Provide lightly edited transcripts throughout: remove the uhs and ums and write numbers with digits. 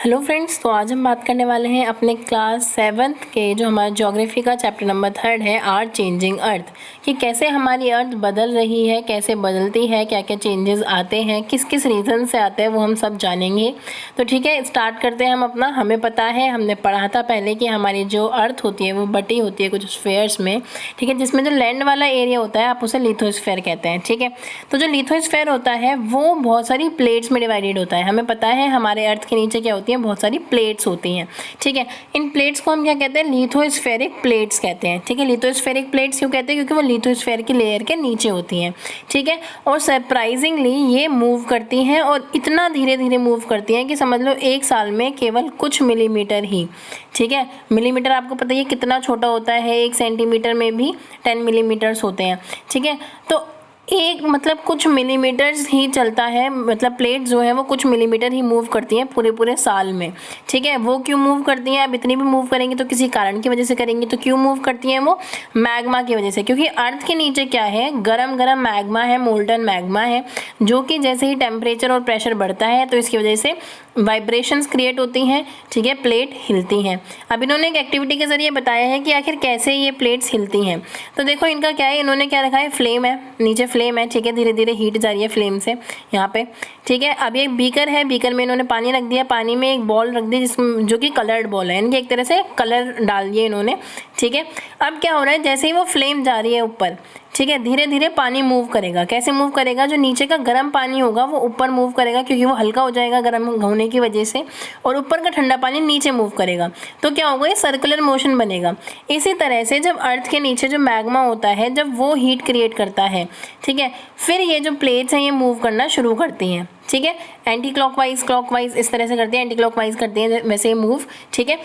Hello friends, तो आज हम बात करने वाले हैं अपने क्लास 7th के जो हमारा ज्योग्राफी का चैप्टर नंबर 3 है अर्थ चेंजिंग अर्थ, कि कैसे हमारी अर्थ बदल रही है, कैसे बदलती है, क्या क्या चेंजेस आते हैं, किस किस रीज़न से आते हैं, वो हम सब जानेंगे। तो ठीक है, स्टार्ट करते हैं हम अपना। हमें पता है, हमने पढ़ा था पहले कि हमारी जो अर्थ होती है वो बटी होती है कुछ स्फेयर्स में, ठीक है, जिसमें जो लैंड वाला एरिया होता है आप उसे लिथोस्फेयर कहते हैं। ठीक है, तो जो लिथोस्फेयर होता है वो बहुत सारी प्लेट्स में डिवाइडेड होता है। हमें पता है हमारे अर्थ के नीचे क्या होती है, बहुत सारी प्लेट्स होती हैं। ठीक है, इन प्लेट्स को हम क्या कहते हैं, लिथोस्फेरिक प्लेट्स कहते हैं। ठीक है, लिथोस्फेरिक प्लेट्स क्यों कहते हैं, क्योंकि वो लिथोस्फेयर की लेयर के नीचे होती हैं। ठीक है, और सरप्राइजिंगली ये मूव करती हैं और इतना धीरे धीरे मूव करती हैं कि समझ लो एक साल में केवल कुछ मिलीमीटर ही। ठीक है, मिलीमीटर आपको पता है कितना छोटा होता है, 1 सेंटीमीटर में भी 10 मिलीमीटर्स होते हैं। ठीक है, तो एक मतलब कुछ मिलीमीटर्स ही चलता है, मतलब प्लेट जो है वो कुछ मिलीमीटर ही मूव करती हैं पूरे पूरे साल में। ठीक है, वो क्यों मूव करती हैं, अब इतनी भी मूव करेंगी तो किसी कारण की वजह से करेंगी। तो क्यों मूव करती हैं वो, मैग्मा की वजह से, क्योंकि अर्थ के नीचे क्या है, गरम गरम मैग्मा है, मोल्टन मैग्मा है, जो कि जैसे ही टेम्परेचर और प्रेशर बढ़ता है तो इसकी वजह से वाइब्रेशंस क्रिएट होती हैं। ठीक है, प्लेट हिलती हैं। अब इन्होंने एक एक्टिविटी के ज़रिए बताया है कि आखिर कैसे ये प्लेट्स हिलती हैं। तो देखो इनका क्या है, इन्होंने क्या रखा है, फ्लेम है, नीचे फ्लेम है। ठीक है, धीरे धीरे हीट जा रही है फ्लेम से यहाँ पे। ठीक है, अब ये एक बीकर है, बीकर में इन्होंने पानी रख दिया, पानी में एक बॉल रख दी जिसमें जो कि कलर्ड बॉल है, यानी कि एक तरह से कलर डाल दिए इन्होंने। ठीक है, अब क्या हो रहा है, जैसे ही वो फ्लेम जा रही है ऊपर, ठीक है, धीरे धीरे पानी मूव करेगा। कैसे मूव करेगा, जो नीचे का गर्म पानी होगा वो ऊपर मूव करेगा, क्योंकि वो हल्का हो जाएगा गर्म होने की वजह से, और ऊपर का ठंडा पानी नीचे मूव करेगा। तो क्या होगा, ये सर्कुलर मोशन बनेगा। इसी तरह से जब अर्थ के नीचे जो मैग्मा होता है, जब वो हीट क्रिएट करता है, ठीक है, फिर ये जो प्लेट्स हैं ये मूव करना शुरू करती हैं। ठीक है, एंटी क्लॉकवाइज क्लॉकवाइज इस तरह से करती हैं, एंटी क्लॉकवाइज करती हैं वैसे मूव। ठीक है,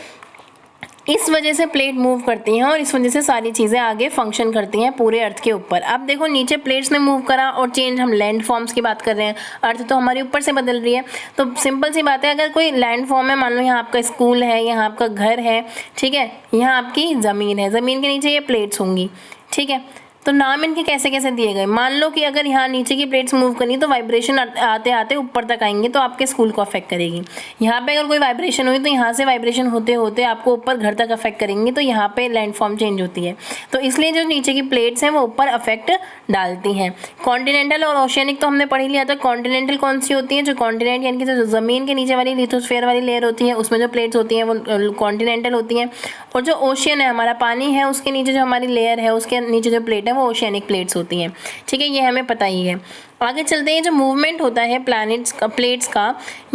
इस वजह से प्लेट मूव करती हैं और इस वजह से सारी चीज़ें आगे फंक्शन करती हैं पूरे अर्थ के ऊपर। अब देखो नीचे प्लेट्स ने मूव करा और चेंज, हम लैंड फॉर्म्स की बात कर रहे हैं, अर्थ तो हमारी ऊपर से बदल रही है। तो सिंपल सी बात है, अगर कोई लैंड फॉर्म है, मान लो यहाँ आपका स्कूल है, यहाँ आपका घर है, ठीक है, यहाँ आपकी ज़मीन है, ज़मीन के नीचे ये प्लेट्स होंगी। ठीक है, तो नाम इनके कैसे कैसे दिए गए, मान लो कि अगर यहाँ नीचे की प्लेट्स मूव करनी तो वाइब्रेशन आते आते ऊपर तक आएंगे तो आपके स्कूल को अफेक्ट करेगी। यहाँ पे अगर कोई वाइब्रेशन हुई तो यहाँ से वाइब्रेशन होते होते आपको ऊपर घर तक अफेक्ट करेंगी, तो यहाँ पे लैंडफॉर्म चेंज होती है। तो इसलिए जो नीचे की प्लेट्स हैं वो ऊपर अफेक्ट डालती हैं। कॉन्टिनेंटल और ओशियनिक तो हमने पढ़ ही लिया था। कॉन्टिनेंटल कौन सी होती है, जो कॉन्टिनेंट यानी कि जो ज़मीन के नीचे वाली लिथोस्फेयर वाली लेयर होती है उसमें जो प्लेट्स होती हैं वो कॉन्टिनेंटल होती हैं। और जो ओशियन है, हमारा पानी है, उसके नीचे जो हमारी लेयर है, उसके नीचे जो प्लेट है वो ओशियनिक प्लेट्स होती हैं। ठीक है, ये हमें पता ही है। आगे चलते हैं, जो मूवमेंट होता है प्लैनेट्स का, प्लेट्स का,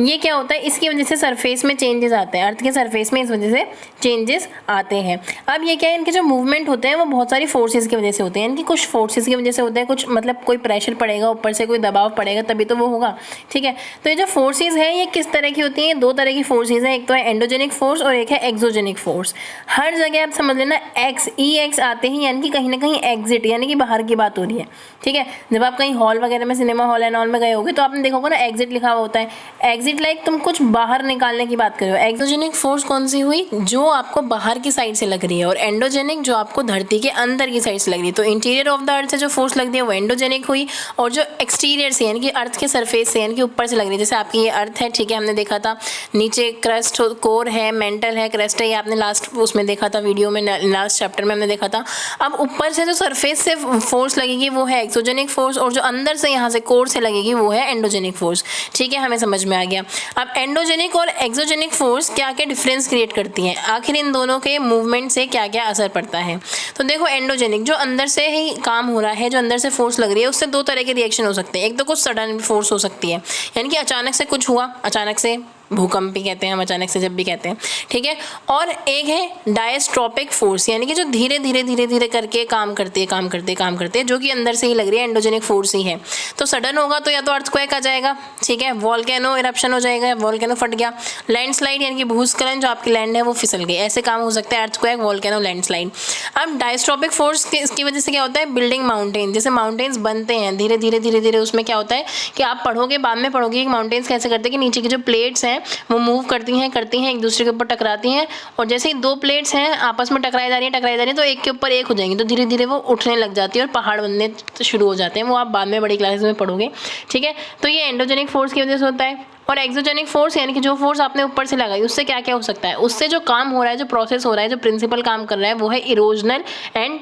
ये क्या होता है, इसकी वजह से सरफेस में चेंजेस आते हैं, अर्थ के सरफेस में इस वजह से चेंजेस आते हैं। अब ये क्या है, इनके जो मूवमेंट होते हैं वो बहुत सारी फोर्सेस की वजह से होते हैं, यानी कि कुछ फोर्सेस की वजह से होते हैं, कुछ मतलब कोई प्रेशर पड़ेगा ऊपर से, कोई दबाव पड़ेगा तभी तो वो होगा। ठीक है, तो ये जो फोर्सेज हैं ये किस तरह की होती हैं, 2 तरह की फोर्सेज हैं, एक तो है एंडोजेनिक फोर्स और एक है एक्सोजेनिक फोर्स। हर जगह आप समझ लेना एक्स आते ही यानी कि कहीं ना कहीं एग्जिट, यानी कि बाहर की बात हो रही है। ठीक है, जब आप कहीं हॉल वगैरह में, सिनेमा हॉल एंड ऑल में गए होगे तो आपने देखा होगा ना, एग्जिट लिखा हुआ होता है। एग्जिट लाइक तुम कुछ बाहर निकालने की बात कर रहे हो। एक्सोजेनिक फोर्स कौन सी हुई, जो आपको बाहर की साइड से लग रही है, और एंडोजेनिक जो आपको धरती के अंदर की साइड से लग रही है। तो इंटीरियर ऑफ द अर्थ से जो फोर्स लग रही है वो एंडोजेनिक हुई, और जो एक्सटीरियर से यानी कि अर्थ के सरफेस से यानी कि ऊपर से लग रही है, जैसे आपकी ये अर्थ है, ठीक है, हमने देखा था नीचे क्रस्ट, कोर है, मेंटल है, क्रस्ट है, ये आपने लास्ट उसमें देखा था वीडियो में, लास्ट चैप्टर में हमने देखा था। अब ऊपर से जो सरफेस से फोर्स लगेगी वो है एक्सोजेनिक फोर्स, और जो अंदर से यहाँ से कोर से लगेगी वो है एंडोजेनिक फोर्स। ठीक है, हमें समझ में आ गया। अब एंडोजेनिक और एक्सोजेनिक फोर्स क्या क्या डिफरेंस क्रिएट करती हैं, आखिर इन दोनों के मूवमेंट से क्या क्या असर पड़ता है। तो देखो, एंडोजेनिक जो अंदर से ही काम हो रहा है, जो अंदर से फोर्स लग रही है, उससे 2 तरह के रिएक्शन हो सकते हैं। एक तो कुछ सडन फोर्स हो सकती है, यानी कि अचानक से कुछ हुआ, अचानक से भूकंप भी कहते हैं हम अचानक से जब भी कहते हैं। ठीक है, और एक है डायस्ट्रोपिक फोर्स, यानी कि जो धीरे धीरे करके काम करते हैं, जो कि अंदर से ही लग रही है, एंडोजेनिक फोर्स ही है। तो सडन होगा तो या तो अर्थक्वेक आ जाएगा, ठीक है, वोल्केनो इरप्शन हो जाएगा, वोल्केनो फट गया, लैंडस्लाइड यानी कि भूस्खलन, जो आपकी लैंड है वो फिसल गई, ऐसे काम हो सकते हैं, अर्थक्वेक, वोल्केनो, लैंडस्लाइड। अब डायस्ट्रोपिक फोर्स इसकी वजह से क्या होता है, बिल्डिंग माउंटेन, जैसे माउंटेन्स बनते हैं धीरे धीरे उसमें क्या होता है कि आप पढ़ोगे, बाद में पढ़ोगे कि माउंटेन्स कैसे करते हैं कि नीचे की जो प्लेट्स हैं वो मूव करती हैं एक दूसरे के ऊपर टकराती हैं, और जैसे ही दो प्लेट्स हैं आपस में टकराई जा रही हैं तो एक के ऊपर एक हो जाएंगी, तो धीरे धीरे वो उठने लग जाती है और पहाड़ बनने शुरू हो जाते हैं। वो आप बाद में बड़ी क्लासेस में पढ़ोगे, ठीक है। तो ये एंडोजेनिक फोर्स की वजह से होता है। और एक्सोजेनिक फोर्स यानी कि जो फोर्स आपने ऊपर से लगाई उससे क्या क्या हो सकता है, उससे जो काम हो रहा है, जो प्रोसेस हो रहा है, जो प्रिंसिपल काम कर रहा है वो है इरोजनल एंड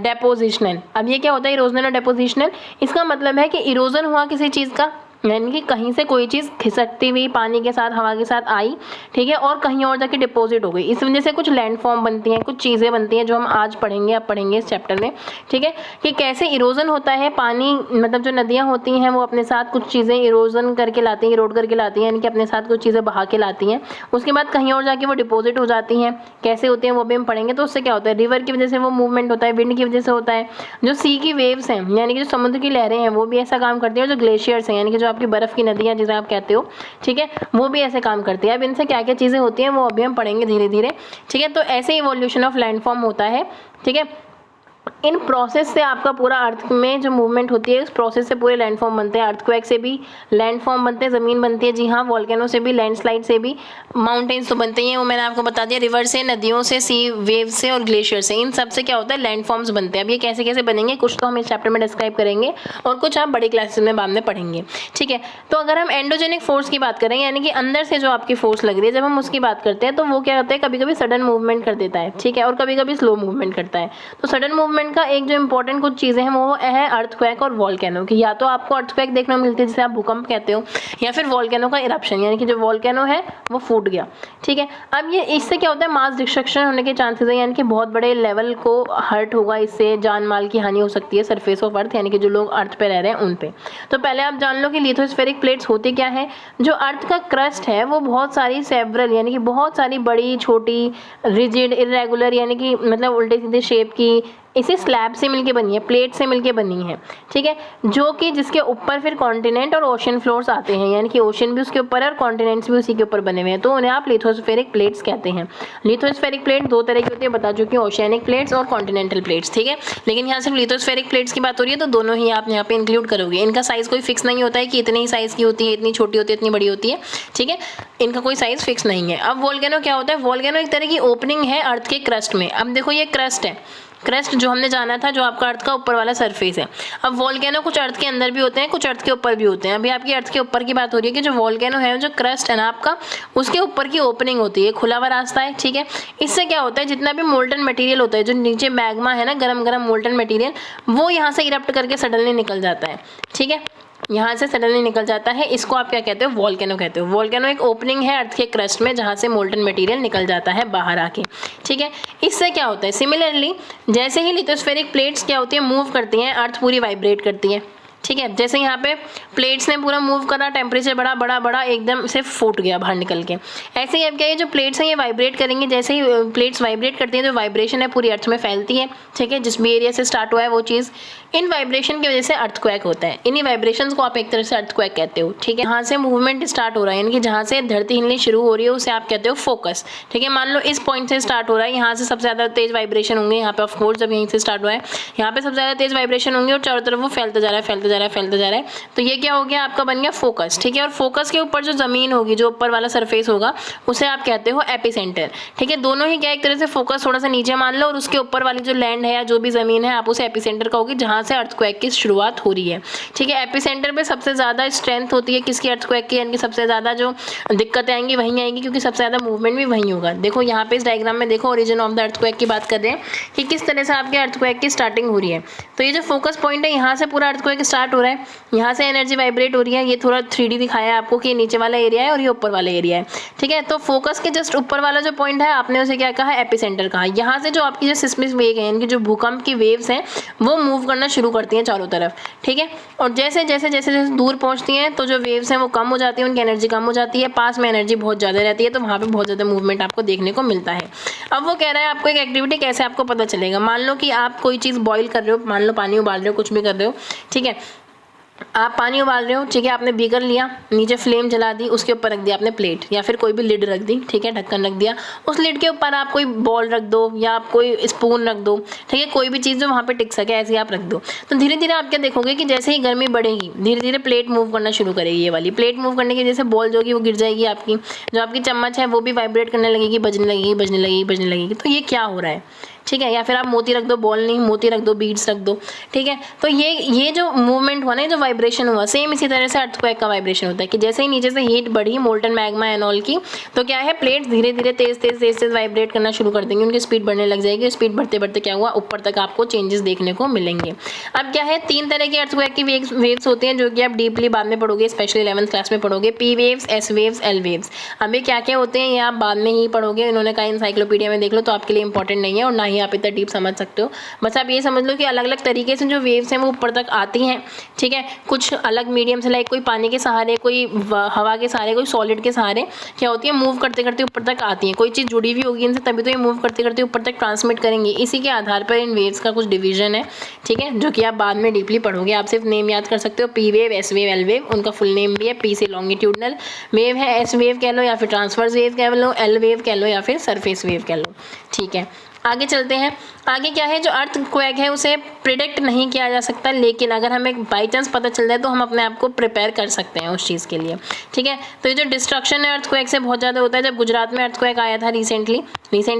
डेपोजिशनल। अब ये क्या होता है इरोजनल और डेपोजिशनल? इसका मतलब है कि इरोजन हुआ किसी चीज़ का, यानी कि कहीं से कोई चीज़ खिसकती हुई पानी के साथ हवा के साथ आई, ठीक है, और कहीं और जाके डिपॉजिट हो गई। इस वजह से कुछ लैंड फॉर्म बनती हैं, कुछ चीज़ें बनती हैं जो हम आज पढ़ेंगे, अब पढ़ेंगे इस चैप्टर में, ठीक है, कि कैसे इरोजन होता है। पानी मतलब जो नदियाँ होती हैं वो अपने साथ कुछ चीज़ें इरोजन करके लाती हैं, इरोड करके लाती हैं, यानी कि अपने साथ कुछ चीज़ें बहा के लाती हैं, उसके बाद कहीं और जाके वो डिपॉजिट हो जाती हैं। कैसे होते हैं वो भी हम पढ़ेंगे। तो उससे क्या होता है, रिवर की वजह से वो मूवमेंट होता है, विंड की वजह से होता है। जो सी की वेव्स हैं यानी कि जो समुद्र की लहरें हैं वो भी ऐसा काम करती हैं, और जो ग्लेशियर्स हैं यानी कि जो आपकी बर्फ़ की नदियाँ जिसे आप कहते हो, ठीक है, वो भी ऐसे काम करती है। अब इनसे क्या क्या चीज़ें होती हैं वो अभी हम पढ़ेंगे धीरे धीरे, ठीक है। तो ऐसे इवोल्यूशन ऑफ लैंडफॉर्म होता है, ठीक है। इन प्रोसेस से आपका पूरा अर्थ में जो मूवमेंट होती है उस प्रोसेस से पूरे लैंडफॉर्म बनते हैं। अर्थक्वेक से भी लैंडफॉर्म बनते हैं, ज़मीन बनती है, जी हाँ, वॉल्केनो से भी, लैंडस्लाइड से भी, माउंटेन्स तो बनते ही हैं, वो मैंने आपको बता दिया, रिवर से, नदियों से, सी वेव से और ग्लेशियर से, इन सब से क्या होता है लैंडफॉर्म्स बनते हैं। अब ये कैसे कैसे बनेंगे कुछ तो हम इस चैप्टर में डिस्क्राइब करेंगे और कुछ आप बड़ी क्लासेस में बाद में पढ़ेंगे, ठीक है। तो अगर हम एंडोजेनिक फोर्स की बात करें यानी कि अंदर से जो आपकी फोर्स लग रही है, जब हम उसकी बात करते हैं तो वो क्या होता है, कभी कभी सडन मूवमेंट कर देता है, ठीक है, और कभी कभी स्लो मूवमेंट करता है। तो सडन मूवमेंट का एक जो इंपॉर्टेंट कुछ चीज़ें हैं वो है अर्थक्वेक और वॉल्केनो की। या तो आपको अर्थक्वेक देखने को मिलती है जिसे आप भूकंप कहते हो, या फिर वॉल्केनो का इरप्शन यानी कि जो वॉल्केनो है वो फूट गया, ठीक है। अब ये इससे क्या होता है, मास डिस्ट्रक्शन होने के चांसेस है, यानी कि बहुत बड़े लेवल को हर्ट होगा, इससे जान माल की हानि हो सकती है सरफेस ऑफ अर्थ, यानी कि जो लोग अर्थ पे रह रहे हैं उन पे। तो पहले आप जान लो कि लिथोस्फेरिक प्लेट्स होती क्या है। जो अर्थ का क्रस्ट है वो बहुत सारी सेवरल यानी कि बहुत सारी बड़ी छोटी रिजिड इरेगुलर यानी कि मतलब उल्टे सीधे शेप की इसी स्लैब से मिलके बनी है, प्लेट से मिलके बनी है, ठीक है, जो कि जिसके ऊपर फिर कॉन्टिनेंट और ओशन फ्लोर्स आते हैं, यानी कि ओशन भी उसके ऊपर है और कॉन्टिनेंट्स भी उसी के ऊपर बने हुए हैं, तो उन्हें आप लिथोस्फेरिक प्लेट्स कहते हैं। लिथोस्फेरिक प्लेट दो तरह की होती है, बता चुकी हूँ, ओशियनिक प्लेट्स और कॉन्टिनेंटल प्लेट्स, ठीक है। लेकिन यहाँ सिर्फ लिथोस्फेरिक प्लेट्स की बात हो रही है तो दोनों ही आप यहाँ पे इंक्लूड करोगे। इनका साइज़ कोई फिक्स नहीं होता है कि इतनी ही साइज़ की होती है, इतनी छोटी होती है, इतनी बड़ी होती है, ठीक है, इनका कोई साइज़ फिक्स नहीं है। अब वोल्केनो क्या होता है, वोल्केनो एक तरह की ओपनिंग है अर्थ के क्रस्ट में। अब देखो ये क्रस्ट है, क्रस्ट जो हमने जाना था जो आपका अर्थ का ऊपर वाला सरफेस है। अब वोल्केनो कुछ अर्थ के अंदर भी होते हैं, कुछ अर्थ के ऊपर भी होते हैं। अभी आपकी अर्थ के ऊपर की बात हो रही है कि जो वोल्केनो है, जो क्रस्ट है ना आपका, उसके ऊपर की ओपनिंग होती है, खुला हुआ रास्ता है, ठीक है। इससे क्या होता है, जितना भी मोल्टन मटेरियल होता है, जो नीचे मैग्मा है ना, गरम गरम मोल्टन मटेरियल, वो यहाँ से इरप्ट करके सडनली निकल जाता है, ठीक है, यहाँ से सडनली निकल जाता है। इसको आप क्या कहते हो, वोल्केनो कहते हो। वोल्केनो एक ओपनिंग है अर्थ के क्रस्ट में जहाँ से मोल्टन मटेरियल निकल जाता है बाहर आके, ठीक है। इससे क्या होता है, सिमिलरली जैसे ही लिथोस्फेरिक प्लेट्स क्या होती है, मूव करती हैं, अर्थ पूरी वाइब्रेट करती है, ठीक है। जैसे यहाँ पे प्लेट्स ने पूरा मूव करा, टेम्परेचर बढ़ा बढ़ा बढ़ा, एकदम से फूट गया बाहर निकल के। ऐसे ही अब क्या है, जो प्लेट्स हैं ये वाइब्रेट करेंगे, जैसे ही प्लेट्स वाइब्रेट करती हैं जो वाइब्रेशन है पूरी अर्थ में फैलती है, ठीक है, जिस भी एरिया से स्टार्ट हुआ है वो चीज़। इन वाइब्रेशन की वजह से अर्थक्वेक होता है। इन्हीं वाइब्रेशंस को आप एक तरह से अर्थक्वेक कहते हो, ठीक है। यहाँ से मूवमेंट स्टार्ट हो रहा है, यानी कि जहाँ से धरती हिलनी शुरू हो रही है उसे आप कहते हो फोकस, ठीक है। मान लो इस पॉइंट से स्टार्ट हो रहा है, यहाँ से सबसे ज़्यादा तेज वाइब्रेशन होंगे, यहाँ पे ऑफकोर्स जब यहीं से स्टार्ट हुआ है यहाँ पे सबसे ज़्यादा तेज वाइब्रेशन होंगे और चारों तरफ वो फैलता जा रहा है, फैलता जा रहा है, फैलता जा रहा है। तो ये क्या हो गया, आपका बन गया फोकस, ठीक है। और फोकस के ऊपर जो ज़मीन होगी, जो ऊपर वाला सरफेस होगा, उसे आप कहते हो एपिसेंटर, ठीक है। दोनों ही क्या एक तरह से फोकस थोड़ा सा नीचे मान लो और उसके ऊपर वाली जो लैंड है या जो भी ज़मीन है आप उसे एपिसेंटर कहोगे, जहाँ से अर्थक्वेक की शुरुआत हो रही है, ठीक है। एपिसेंटर पे सबसे ज़्यादा स्ट्रेंथ होती है किसकी, अर्थक्वेक की, यानी कि सबसे ज़्यादा जो दिक्कतें आएंगी वहीं आएंगी क्योंकि सबसे ज़्यादा मूवमेंट भी वहीं होगा। देखो यहाँ पे इस डायग्राम में देखो, ओरिजिन ऑफ द अर्थक्वेक की बात कर रहे हैं कि किस तरह से आपके अर्थक्वेक की स्टार्टिंग हो रही है। तो ये जो फोकस पॉइंट है यहाँ से पूरा अर्थक्वेक स्टार्ट हो रहा है, यहाँ से एनर्जी वाइब्रेट हो रही है। ये थोड़ा 3D दिखाया है आपको कि नीचे वाला एरिया है और ये ऊपर वाला एरिया है, ठीक है। तो फोकस के जस्ट ऊपर वाला जो पॉइंट है आपने उसे क्या कहा, एपिसेंटर कहा। यहाँ से जो आपकी जो सिस्मिक वेव है, यानी कि जो भूकंप की वेव्स हैं वो मूव करना शुरू करती हैं चारों तरफ, ठीक है। और जैसे जैसे जैसे जैसे दूर पहुँचती हैं तो जो वेव्स हैं वो कम हो जाती हैं, उनकी एनर्जी कम हो जाती है, पास में एनर्जी बहुत ज़्यादा रहती है, तो वहाँ पर बहुत ज़्यादा मूवमेंट आपको देखने को मिलता है। अब वो कह रहा है आपको एक एक्टिविटी कैसे आपको पता चलेगा। मान लो कि आप कोई चीज़ बॉईल कर रहे हो, मान लो पानी उबाल रहे हो, कुछ भी कर रहे हो, ठीक है। आप पानी उबाल रहे हो, ठीक है, आपने बीकर लिया, नीचे फ्लेम जला दी, उसके ऊपर रख दिया आपने प्लेट या फिर कोई भी लिड रख दी, ठीक है, ढक्कन रख दिया। उस लिड के ऊपर आप कोई बॉल रख दो या आप कोई स्पून रख दो, ठीक है, कोई भी चीज़ जो वहाँ पे टिक सके ऐसे आप रख दो। तो धीरे धीरे आप क्या देखोगे कि जैसे ही गर्मी बढ़ेगी धीरे धीरे प्लेट मूव करना शुरू करेगी। ये वाली प्लेट मूव करने की वजह से बॉल जो होगी वो गिर जाएगी आपकी, जो आपकी चम्मच है वो भी वाइब्रेट करने लगेगी, बजने लगेगी, बजने लगेगी, बजने लगेगी। तो ये क्या हो रहा है, ठीक है, या फिर आप मोती रख दो, बॉल नहीं मोती रख दो, बीड्स रख दो, ठीक है। तो ये जो मूवमेंट हुआ ना, जो वाइब्रेशन हुआ, सेम इसी तरह से अर्थक्वेक का वाइब्रेशन होता है कि जैसे ही नीचे से हीट बढ़ी मोल्टन मैग्मा एनॉल की, तो क्या है, प्लेट धीरे धीरे तेज वाइब्रेट करना शुरू कर देंगे, उनकी स्पीड बढ़ने लग जाएगी। स्पीड बढ़ते बढ़ते क्या हुआ, ऊपर तक आपको चेंजेस देखने को मिलेंगे। अब क्या है, 3 तरह के अर्थक्वेक की वेव्स होते हैं जो कि आप डीपली बाद में पढ़ोगे, स्पेशली 11th क्लास में पढ़ोगे, P waves, S waves, L waves. अभी क्या क्या होते हैं ये आप बाद में ही पढ़ोगे, इन्होंने कहा इंसाइक्लोपीडिया में देख लो, तो आपके लिए इंपॉर्टेंट नहीं है और ना ही आप इतना डीप समझ सकते हो। बस आप ये समझ लो कि अलग अलग तरीके से जो वेव्स हैं वो ऊपर तक आती हैं, ठीक है। कुछ अलग मीडियम से, लाइक कोई पानी के सहारे, कोई हवा के सहारे, कोई सॉलिड के सहारे क्या होती है, मूव करते करते ऊपर तक आती हैं। कोई चीज़ जुड़ी हुई होगी इनसे तभी तो ये मूव करते करते ऊपर तक ट्रांसमिट करेंगे। इसी के आधार पर इन वेव्स का कुछ डिवीजन है, ठीक है, जो कि आप बाद में डीपली पढ़ोगे। आप सिर्फ नेम याद कर सकते हो, P wave, S wave, L wave. उनका फुल नेम भी है, पी से लॉन्गिट्यूडनल वेव है, एस वेव कह लो या फिर ट्रांसवर्स वेव कह लो, एल वेव कह लो या फिर सरफेस वेव कह लो, ठीक है। आगे चलते हैं। आगे क्या है, जो अर्थक्वेक है उसे प्रिडिक्ट नहीं किया जा सकता, लेकिन अगर हमें बाई चांस पता चल जाए तो हम अपने आप को प्रिपेयर कर सकते हैं उस चीज़ के लिए, ठीक है। तो ये जो डिस्ट्रक्शन है अर्थक्वेक से बहुत ज़्यादा होता है। जब गुजरात में अर्थक्वेक आया था रिसेंट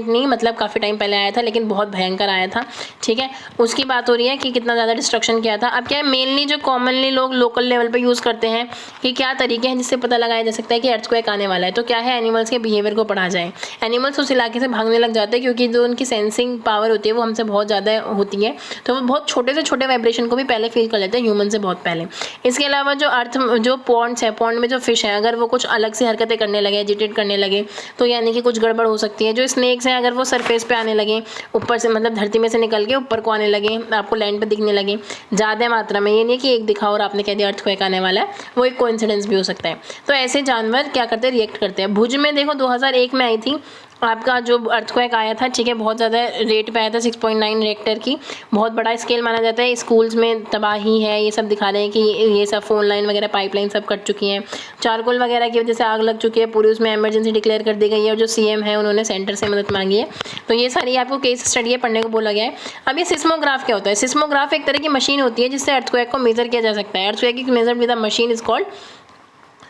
नहीं, मतलब काफ़ी टाइम पहले आया था, लेकिन बहुत भयंकर आया था, ठीक है। उसकी बात हो रही है कि कितना ज़्यादा डिस्ट्रक्शन किया था। अब क्या है, मेनली जो कॉमनली लोग लोकल लेवल पर यूज़ करते हैं कि क्या तरीके हैं जिससे पता लगाया जा सकता है कि अर्थक्वेक आने वाला है। तो क्या है, एनिमल्स के बिहेवियर को पढ़ा जाए। एनिमल्स उस इलाके से भागने लग जाते हैं क्योंकि जो उनकी सेंसिंग पावर होती है वो हमसे बहुत ज़्यादा होती है, तो वो बहुत छोटे से छोटे वाइब्रेशन को भी पहले फील कर लेते हैं, ह्यूमन से बहुत पहले। इसके अलावा जो पॉन्ड्स है, पॉन्ड में जो फिश है, अगर वो कुछ अलग सी हरकतें करने लगे, एजिटेट करने लगे, तो यानी कि कुछ गड़बड़ हो सकती है। जो स्नेक्स हैं, अगर वो सरफेस पे आने लगे, ऊपर से मतलब धरती में से निकल के ऊपर को आने लगे, आपको लैंड पे दिखने लगे ज़्यादा मात्रा में, ये नहीं कि एक दिखा और आपने कह दिया अर्थक्वेक आने वाला है, वो एक कोइंसिडेंस भी हो सकता है। तो ऐसे जानवर क्या करते हैं, रिएक्ट करते हैं। भुज में देखो 2001 में आई थी आपका जो अर्थक्वेक आया था, ठीक है, बहुत ज़्यादा रेट पे आया था, 6.9 रिएक्टर की, बहुत बड़ा स्केल माना जाता है। स्कूल्स में तबाही है, ये सब दिखा रहे हैं कि ये सब फोन लाइन वगैरह, पाइपलाइन सब कट चुकी हैं, चारकोल वगैरह की वजह से आग लग चुकी है पूरी, उसमें इमरजेंसी डिक्लेयर कर दी गई है और जो सीएम है उन्होंने सेंटर से मदद मांगी है। तो ये सारी आपको केस स्टडी है, पढ़ने को बोला गया है। अब ये सिस्मोग्राफ क्या होता है, सिस्मोग्राफ एक तरह की मशीन होती है जिससे अर्थक्वेक को मेजर किया जा सकता है। Earthquake measure with a machine is called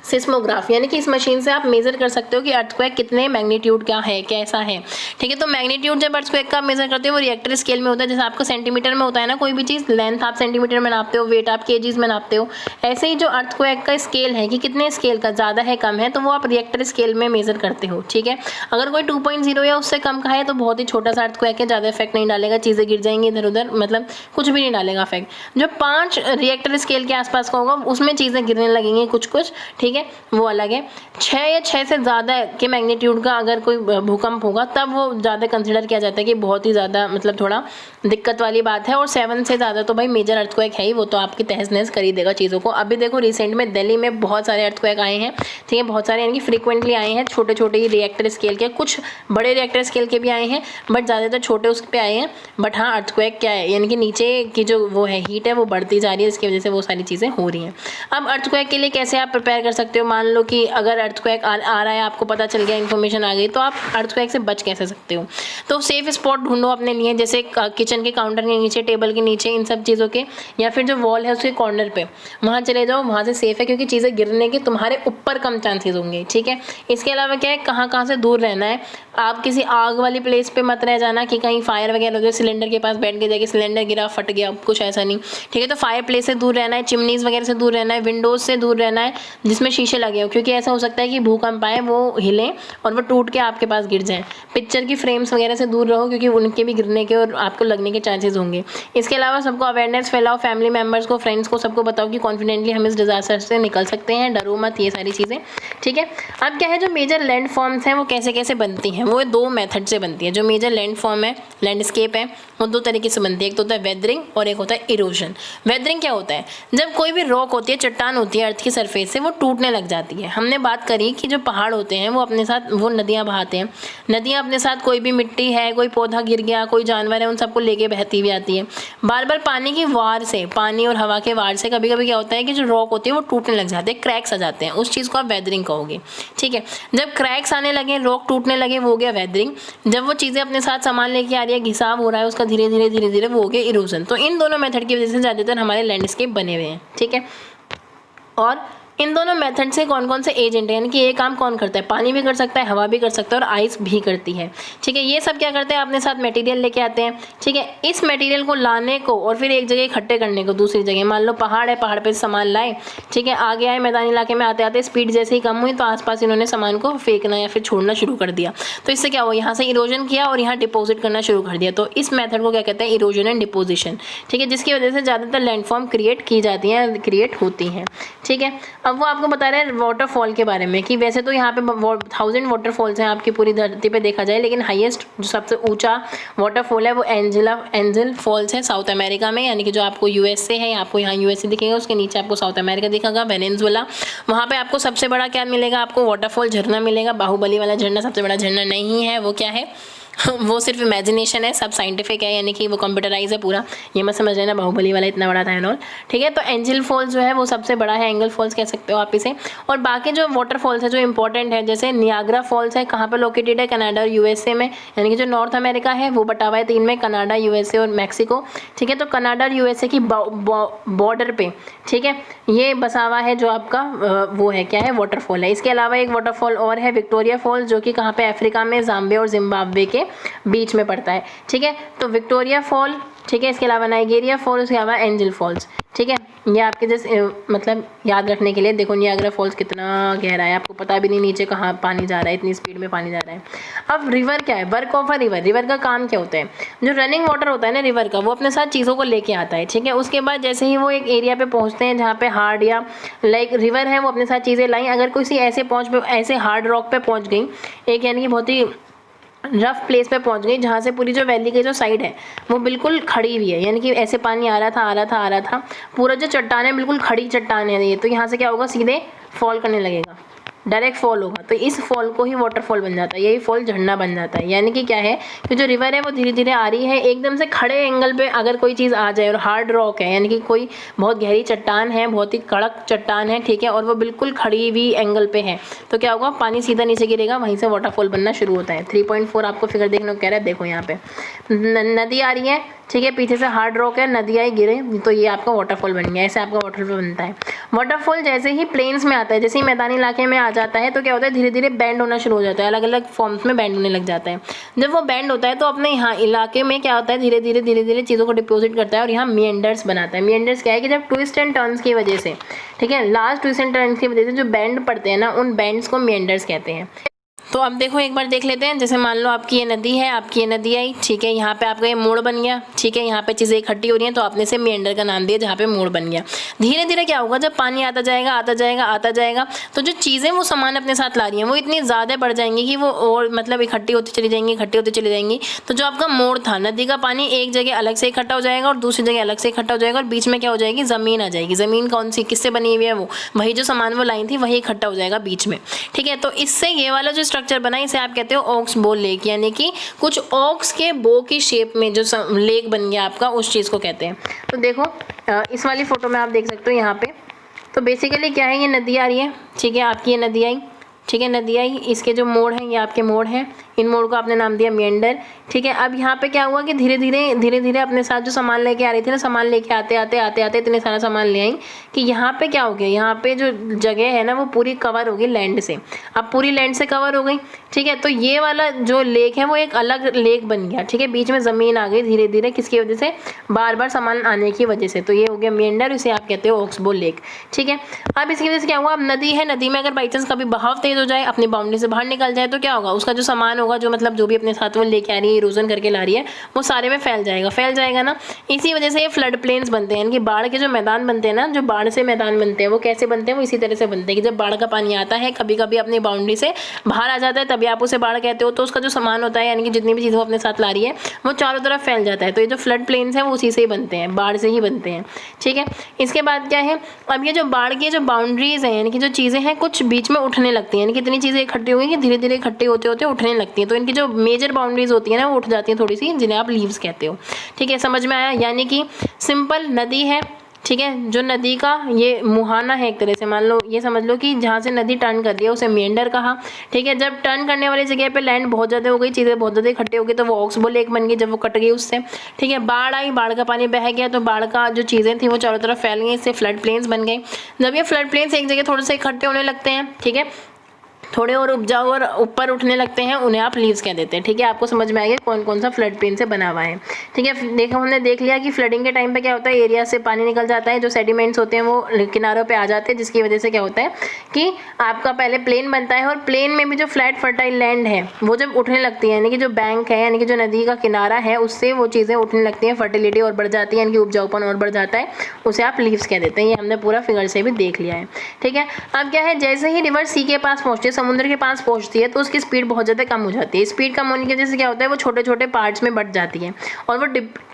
seismograph, यानी कि इस मशीन से आप मेजर कर सकते हो कि अर्थक्वेक कितने मैग्नीट्यूड का है, कैसा है, ठीक है। तो मैग्नीट्यूड जब अर्थक्वेक का मेजर करते हो वो रिएक्टर स्केल में होता है, जैसे आपको सेंटीमीटर में होता है ना, कोई भी चीज़, लेंथ आप सेंटीमीटर में नापते हो, वेट आप केजीज में नापते हो, ऐसे ही जो अर्थक्वेक का स्केल है कि कितने स्केल का, ज़्यादा है कम है, तो वो आप रिएक्टर स्केल में मेजर करते हो, ठीक है। अगर कोई 2.0 या उससे कम का है तो बहुत ही छोटा सा अर्थक्वेक है, ज़्यादा इफेक्ट नहीं डालेगा, चीज़ें गिर जाएंगी इधर उधर, मतलब कुछ भी नहीं डालेगा इफेक्ट। जो 5 रिएक्टर स्केल के आसपास का होगा उसमें चीज़ें गिरने लगेंगी कुछ, ठीक है, वो अलग है। 6 या 6 से ज़्यादा के मैग्नीट्यूड का अगर कोई भूकंप होगा तब वो ज़्यादा कंसिडर किया जाता है कि बहुत ही ज़्यादा मतलब थोड़ा दिक्कत वाली बात है। और 7 से ज़्यादा तो भाई मेजर अर्थक्वेक है ही, वो तो आपकी तहस नहस कर ही देगा चीज़ों को। अभी देखो रिसेंट में दिल्ली में बहुत सारे अर्थक्वेक आए हैं, ठीक है, बहुत सारे, यानी कि फ्रीक्वेंटली आए हैं, छोटे छोटे ही रिएक्टर स्केल के, कुछ बड़े रिएक्टर स्केल के भी आए हैं, बट ज़्यादातर छोटे उस पर आए हैं। बट हाँ, अर्थक्वेक क्या है, यानी कि नीचे की जो वो है हीट है वो बढ़ती जा रही है, इसकी वजह से वो सारी चीज़ें हो रही हैं। अब अर्थक्वेक के लिए कैसे आप प्रिपेयर कर सकते हो, मान लो कि अगर अर्थक्वेक आ रहा है, आपको पता चल गया, इन्फॉर्मेशन आ गई, तो आप अर्थक्वेक से बच कैसे सकते हो। तो सेफ स्पॉट ढूंढो अपने लिए, जैसे किचन के काउंटर के नीचे, टेबल के नीचे, इन सब चीज़ों के, या फिर जो वॉल है उसके कॉर्नर पे, वहाँ चले जाओ, वहाँ से सेफ है, क्योंकि चीज़ें गिरने के तुम्हारे ऊपर कम चांसेस होंगे, ठीक है। इसके अलावा क्या है, कहाँ से दूर रहना है, आप किसी आग वाली प्लेस पे मत रह जाना कि कहीं फायर वगैरह हो जाए, सिलेंडर के पास बैठ के जाके सिलेंडर गिरा, फट गया, कुछ ऐसा नहीं, ठीक है। तो फायर प्लेस से दूर रहना है, चिमनीज वगैरह से दूर रहना है, विंडोज से दूर रहना है जिसमें शीशे लगे हो, क्योंकि ऐसा हो सकता है कि भूकंप आए, वो हिले और वो टूट के आपके पास गिर जाए। पिक्चर की फ्रेम्स वगैरह से दूर रहो, क्योंकि उनके भी गिरने के और आपको लगने के चांसेस होंगे। इसके अलावा सबको अवेयरनेस फैलाओ, फैमिली मेम्बर्स को, फ्रेंड्स को, सबको बताओ कि कॉन्फिडेंटली हम इस डिजास्टर से निकल सकते हैं, डरो मत, ये सारी चीज़ें, ठीक है। अब क्या है, जो मेजर लैंड फॉर्म्स हैं वो कैसे कैसे बनती हैं, वो 2 मेथड से बनती है। जो मेजर लैंड फॉर्म है, लैंडस्केप है, वो 2 तरीके से बनती है, एक तो होता है वेदरिंग और एक होता है इरोजन। वेदरिंग क्या होता है, जब कोई भी रॉक होती है, चट्टान होती है अर्थ की सरफेस से, वो टूट टूटने लग जाती है। हमने बात करी कि जो पहाड़ होते हैं वो अपने साथ वो नदियाँ बहाते हैं, नदियाँ अपने साथ कोई भी मिट्टी है, कोई पौधा गिर गया, कोई जानवर है, उन सबको लेके बहती हुई आती है। बार बार पानी की वार से, पानी और हवा के वार से कभी कभी क्या होता है कि जो रॉक होती है वो टूटने लग जाते हैं, क्रैक्स आ जाते हैं। उस चीज़ को आप वेदरिंग कहोगे, ठीक है। जब क्रैक्स आने लगे, रॉक टूटने लगे, वो हो गया वेदरिंग। जब वो चीज़ें अपने साथ सामान लेके आ रही है, घिसाव हो रहा है उसका धीरे धीरे वो हो गया इरोजन। तो इन दोनों मेथड की वजह से ज़्यादातर हमारे लैंडस्केप बने हुए हैं, ठीक है। और इन दोनों मेथड से कौन कौन से एजेंट हैं, यानी कि ये काम कौन करता है, पानी भी कर सकता है, हवा भी कर सकता है और आइस भी करती है, ठीक है। ये सब क्या करते हैं, अपने साथ मटेरियल लेके आते हैं, ठीक है। इस मटेरियल को लाने को और फिर एक जगह इकट्ठे करने को दूसरी जगह, मान लो पहाड़ है, पहाड़ पे सामान लाए, ठीक है, आगे आए, मैदानी इलाके में आते आते स्पीड जैसे ही कम हुई तो आसपास इन्होंने सामान को फेंकना या फिर छोड़ना शुरू कर दिया। तो इससे क्या हुआ, यहाँ से इरोजन किया और यहाँ डिपोजिट करना शुरू कर दिया। तो इस मेथड को क्या कहते हैं, इरोजन एंड डिपोजिशन, ठीक है, जिसकी वजह से ज़्यादातर लैंडफॉर्म क्रिएट की जाती हैं, क्रिएट होती हैं, ठीक है। अब वो आपको बता रहे हैं वाटरफॉल के बारे में कि वैसे तो यहाँ पे 1000 वाटरफॉल्स हैं आपकी पूरी धरती पे देखा जाए, लेकिन हाईएस्ट जो सबसे ऊंचा वाटरफॉल है वो एंजल फॉल्स है साउथ अमेरिका में, यानी कि जो आपको यूएसए है, आपको यहाँ यूएसए दिखेगा, उसके नीचे आपको साउथ अमेरिका दिखेगा, वेनेजुएला। वहाँ पे आपको सबसे बड़ा क्या मिलेगा, आपको वाटरफॉल झरना मिलेगा। बाहुबली वाला झरना सबसे बड़ा झरना नहीं है, वो क्या है वो सिर्फ इमेजिनेशन है, सब साइंटिफिक है, यानी कि वो कंप्यूटराइज है पूरा, ये मत समझ लेना बाहुबली वाला इतना बड़ा था एंड ऑल, ठीक है। तो एंजल फॉल्स जो है वो सबसे बड़ा है, एंगल फॉल्स कह सकते हो आप इसे। और बाकी जो वाटरफॉल्स है जो इंपॉर्टेंट है, जैसे नियाग्रा फॉल्स है, कहाँ पे लोकेटेड है, कनाडा और यूएसए में, यानी कि जो नॉर्थ अमेरिका है वो बटा हुआ है 3 में, कनाडा, यूएसए और मैक्सिको, ठीक है। तो कनाडा और यूएसए की बॉर्डर पे, ठीक है, ये बसा हुआ है जो आपका वो है क्या है, वाटरफॉल है। इसके अलावा एक वाटरफॉल और है विक्टोरिया फॉल्स, जो कि कहाँ पे, अफ्रीका में, ज़ाम्बिया और जिम्बाब्वे के बीच में पड़ता है, ठीक है। तो विक्टोरिया फॉल, ठीक है, इसके अलावा नाइगेरिया फॉल्स, इसके अलावा एंजल फॉल्स, ठीक है। ये आपके जैसे मतलब याद रखने के लिए, देखो नियाग्रा फॉल्स कितना गहरा है, आपको पता भी नहीं नीचे कहाँ पानी जा रहा है, इतनी स्पीड में पानी जा रहा है। अब रिवर क्या है, work of a river, river का काम क्या होता है, जो रनिंग वाटर होता है ना रिवर का, वो अपने साथ चीज़ों को लेके आता है, ठीक है। उसके बाद जैसे ही वो एक एरिया पे पहुँचते हैं जहाँ पे हार्ड या लाइक रिवर है, वो अपने साथ चीज़ें लाई, अगर किसी ऐसे हार्ड रॉक पे पहुँच गई, एक यानी कि बहुत ही रफ प्लेस पे पहुंच गई जहाँ से पूरी जो वैली की जो साइड है वो बिल्कुल खड़ी हुई है, यानी कि ऐसे पानी आ रहा था, पूरा जो चट्टान है बिल्कुल खड़ी चट्टान है ये, तो यहाँ से क्या होगा, सीधे फॉल करने लगेगा, डायरेक्ट फॉल होगा। तो इस फॉल को ही वाटरफॉल बन जाता है, यही फॉल झरना बन जाता है। यानी कि क्या है कि जो रिवर है वो धीरे धीरे आ रही है, एकदम से खड़े एंगल पे अगर कोई चीज़ आ जाए और हार्ड रॉक है, यानी कि कोई बहुत गहरी चट्टान है, बहुत ही कड़क चट्टान है, ठीक है, और वो बिल्कुल खड़ी हुई एंगल पे है, तो क्या होगा, पानी सीधा नीचे गिरेगा, वहीं से वाटरफॉल बनना शुरू होता है। 3.4 आपको फिगर देखने को कह रहा है, देखो यहाँ पे नदी आ रही है, ठीक है, पीछे से हार्ड रॉक है, नदी आई गिरे, तो ये आपका वाटरफॉल बन गया। ऐसे आपका वाटरफॉल बनता है। वाटरफॉल जैसे ही प्लेन्स में आता है, जैसे ही मैदानी इलाके में आ जाता है, तो क्या होता है, धीरे धीरे बैंड होना शुरू हो जाता है, अलग अलग फॉर्म्स में बैंड होने लग जाता है। जब वो बैंड होता है तो अपने यहाँ इलाके में क्या होता है, धीरे धीरे चीज़ों को डिपोजिट करता है और यहाँ मिएंडर्स बनाता है। मिएंडर्स क्या है कि जब ट्विस्ट एंड टर्न्स की वजह से, ठीक है, लास्ट ट्विस्ट एंड टर्न्स की वजह से जो बैंड पड़ते हैं ना, उन बैंड्स को मिएंडर्स कहते हैं। तो अब देखो एक बार देख लेते हैं, जैसे मान लो आपकी ये नदी है, आपकी ये नदी आई, ठीक है, यहाँ पे आपका ये मोड़ बन गया, ठीक है, यहाँ पे चीज़ें इकट्ठी हो रही हैं, तो आपने से मेंढर का नाम दिया जहाँ पे मोड़ बन गया। धीरे धीरे क्या होगा, जब पानी आता जाएगा, तो जो चीज़ें वो सामान अपने साथ ला रही हैं वो इतनी ज़्यादा बढ़ जाएंगी कि वो और मतलब इकट्ठी होती चली जाएंगी। तो जो आपका मोड़ था, नदी का पानी एक जगह अलग से इकट्ठा हो जाएगा और दूसरी जगह अलग से इकट्ठा हो जाएगा, और बीच में क्या हो जाएगी, ज़मीन आ जाएगी। ज़मीन कौन सी, किससे बनी हुई है, वो वही जो सामान वो लाई थी वही इकट्ठा हो जाएगा बीच में, ठीक है। तो इससे ये वाला जो स्ट्रक्चर बना, इसे आप कहते हो ऑक्स बो लेक, यानी कि कुछ ऑक्स के बो की शेप में जो लेक बन गया आपका, उस चीज़ को कहते हैं। तो देखो इस वाली फोटो में आप देख सकते हो यहाँ पे, तो बेसिकली क्या है, ये नदी आ रही है, ठीक है, आपकी ये नदी आई, ठीक है, नदी आई, इसके जो मोड़ हैं ये आपके मोड़ हैं, इन मोड़ को आपने नाम दिया मेंढर, ठीक है। अब यहाँ पे क्या हुआ कि धीरे धीरे अपने साथ जो सामान लेके आ रही थी ना, सामान लेके आते इतने सारा सामान ले आई कि यहाँ पे क्या हो गया, यहाँ पे जो जगह है ना वो पूरी कवर हो गई लैंड से। अब पूरी लैंड से कवर हो गई, ठीक है, तो ये वाला जो लेक है वो एक अलग लेक बन गया, ठीक है, बीच में ज़मीन आ गई धीरे धीरे, किसकी वजह से, बार बार सामान आने की वजह से। तो ये हो गया मेंढर, इसे आप कहते हो ऑक्सबो लेक, ठीक है। अब इसकी वजह से क्या हुआ, अब नदी है, नदी में अगर बाई चांस कभी बहाव तेज हो जाए, अपनी बाउंड्री से बाहर निकल जाए, तो क्या होगा, उसका जो सामान होगा होगा, जो मतलब जो भी अपने साथ वो लेके आ रही है, इरोजन करके ला रही है, वो सारे में फैल जाएगा ना। इसी वजह से ये फ्लड प्लेन्स बनते हैं, यानी कि बाढ़ के जो मैदान बनते हैं ना, जो बाढ़ से मैदान बनते हैं, वो कैसे बनते हैं, वो इसी तरह से बनते हैं कि जब बाढ़ का पानी आता है, कभी कभी अपनी बाउंड्री से बाहर आ जाता है, तभी आप उसे बाढ़ कहते हो। तो उसका जो सामान होता है, यानी कि जितनी भी चीज़ें वो अपने साथ ला रही है, वो चारों तरफ फैल जाता है। तो ये जो फ्लड प्लेन्स हैं वो उसी से ही बनते हैं, बाढ़ से ही बनते हैं, ठीक है। इसके बाद क्या है, अब ये जो बाढ़ की जो बाउंड्रीज हैं, यानी कि जो चीज़ें हैं कुछ बीच में उठने लगती हैं, यानी कि इतनी चीज़ें इकट्ठी हुई कि धीरे धीरे इकट्ठी होते होते उठने लगती हैं। तो इनकी जो मेजर बाउंड्रीज होती है ना, वो उठ जाती हैं थोड़ी सी, जिन्हें आप लीव्स कहते हो, ठीक है। समझ में आया? यानी कि सिंपल नदी है, ठीक है, जो नदी का ये मुहाना है एक तरह से, मान लो ये समझ लो कि जहाँ से नदी टर्न कर रही है उसे मेंडर कहा, ठीक है। जब टर्न करने वाली जगह पे लैंड बहुत ज़्यादा हो गई, चीज़ें बहुत ज़्यादा इकट्ठी हो गई, तो वो ऑक्सबो लेक बन गई, जब वो कट गई उससे, ठीक है। बाढ़ आई, बाढ़ का पानी बह गया, तो बाढ़ का जो चीज़ें थी वो चारों तरफ फैल गई, इससे फ्लड प्लेन्स बन गए। जब ये फ्लड प्लेन्स एक जगह थोड़े से इकट्ठे होने लगते हैं, ठीक है, थोड़े और उपजाऊ और ऊपर उठने लगते हैं, उन्हें आप लीव्स कह देते हैं, ठीक है। आपको समझ में आएगा कौन कौन सा फ्लड प्लेन से बना हुआ है, ठीक है। देखो हमने देख लिया कि फ्लडिंग के टाइम पे क्या होता है, एरिया से पानी निकल जाता है, जो सेडिमेंट्स होते हैं वो किनारों पे आ जाते हैं, जिसकी वजह से क्या होता है कि आपका पहले प्लेन बनता है, और प्लेन में भी जो फ्लैट फर्टाइल लैंड है वो जब उठने लगती है, यानी कि जो बैंक है, यानी कि जो नदी का किनारा है, उससे वो चीज़ें उठने लगती हैं, फर्टिलिटी और बढ़ जाती है, यानी कि उपजाऊपन और बढ़ जाता है, उसे आप लीव्स कह देते हैं। ये हमने पूरा फिगर से भी देख लिया है, ठीक है। अब क्या है, जैसे ही रिवर सी के पास पहुँचती है, समुद्र के पास पहुँचती है, तो उसकी स्पीड बहुत ज़्यादा कम हो जाती है। स्पीड कम होने की वजह से क्या होता है, वो छोटे छोटे पार्ट्स में बट जाती है, और वो